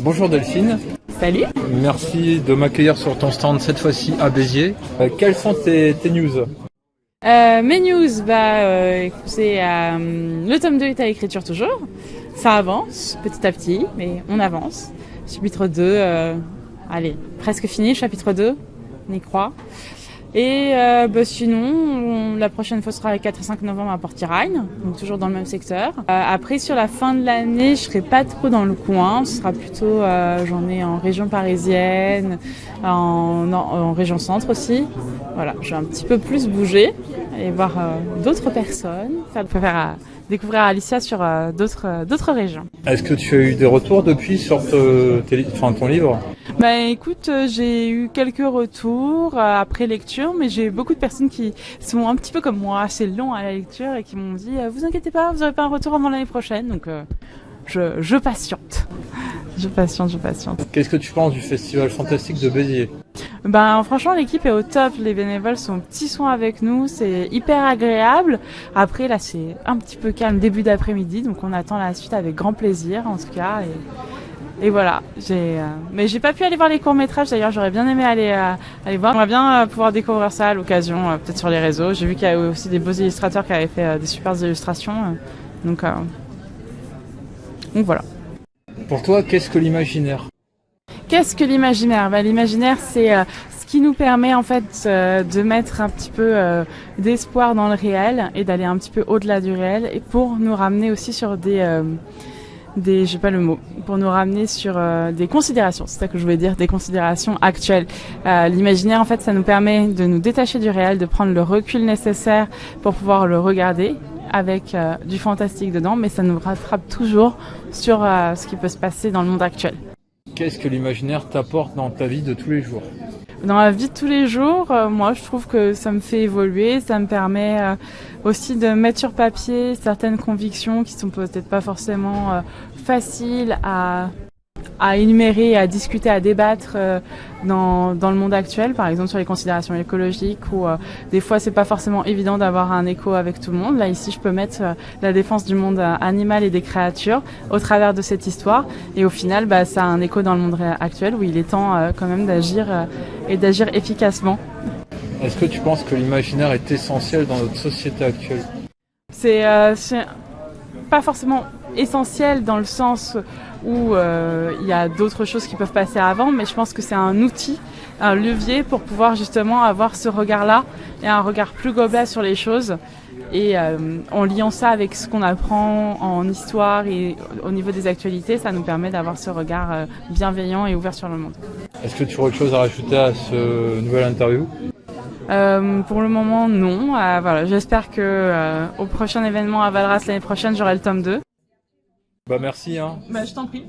Bonjour Delphine. Salut. Merci de m'accueillir sur ton stand cette fois-ci à Béziers. Quelles sont tes news? Mes news, écoutez, le tome 2 est à l'écriture toujours. Ça avance petit à petit, mais on avance. Chapitre 2, allez, presque fini, chapitre 2, on y croit. Et sinon, la prochaine fois sera le 4 et 5 novembre à Portirheim, donc toujours dans le même secteur. Après, sur la fin de l'année, je serai pas trop dans le coin. Ce sera plutôt, j'en ai en région parisienne, en région centre aussi. Voilà, je vais un petit peu plus bouger et voir d'autres personnes, faire découvrir Alicia sur d'autres régions. Est-ce que tu as eu des retours depuis sur ton livre? Écoute, j'ai eu quelques retours après lecture, mais j'ai beaucoup de personnes qui sont un petit peu comme moi, assez longs à la lecture et qui m'ont dit vous inquiétez pas, vous n'aurez pas un retour avant l'année prochaine. Donc je patiente. Je patiente. Qu'est-ce que tu penses du Festival Fantastique de Béziers? Franchement, l'équipe est au top. Les bénévoles sont petits soins avec nous. C'est hyper agréable. Après, là, c'est un petit peu calme début d'après-midi. Donc, on attend la suite avec grand plaisir, en tout cas. Et voilà. Mais j'ai pas pu aller voir les courts-métrages. D'ailleurs, j'aurais bien aimé aller voir. J'aimerais bien pouvoir découvrir ça à l'occasion, peut-être sur les réseaux. J'ai vu qu'il y a aussi des beaux illustrateurs qui avaient fait des super illustrations. Donc voilà. Pour toi, qu'est-ce que l'imaginaire? Qu'est-ce que l'imaginaire? L'imaginaire, c'est ce qui nous permet en fait de mettre un petit peu d'espoir dans le réel et d'aller un petit peu au-delà du réel et pour nous ramener aussi sur j'ai pas le mot, pour nous ramener sur des considérations, c'est ça que je voulais dire, des considérations actuelles. L'imaginaire, en fait, ça nous permet de nous détacher du réel, de prendre le recul nécessaire pour pouvoir le regarder avec du fantastique dedans, mais ça nous rattrape toujours sur ce qui peut se passer dans le monde actuel. Qu'est-ce que l'imaginaire t'apporte dans ta vie de tous les jours? Dans la vie de tous les jours, moi je trouve que ça me fait évoluer, ça me permet aussi de mettre sur papier certaines convictions qui sont peut-être pas forcément faciles à énumérer, à discuter, à débattre dans le monde actuel, par exemple sur les considérations écologiques où des fois c'est pas forcément évident d'avoir un écho avec tout le monde. Là ici je peux mettre la défense du monde animal et des créatures au travers de cette histoire et au final ça a un écho dans le monde actuel où il est temps quand même d'agir et d'agir efficacement. Est-ce que tu penses que l'imaginaire est essentiel dans notre société actuelle? C'est pas forcément essentiel dans le sens où il y a d'autres choses qui peuvent passer avant, mais je pense que c'est un outil, un levier pour pouvoir justement avoir ce regard-là et un regard plus global sur les choses. Et en liant ça avec ce qu'on apprend en histoire et au niveau des actualités, ça nous permet d'avoir ce regard bienveillant et ouvert sur le monde. Est-ce que tu aurais autre chose à rajouter à ce nouvel interview? Pour le moment, non. Voilà, j'espère que au prochain événement à Valras l'année prochaine, j'aurai le tome 2. Merci. Je t'en prie.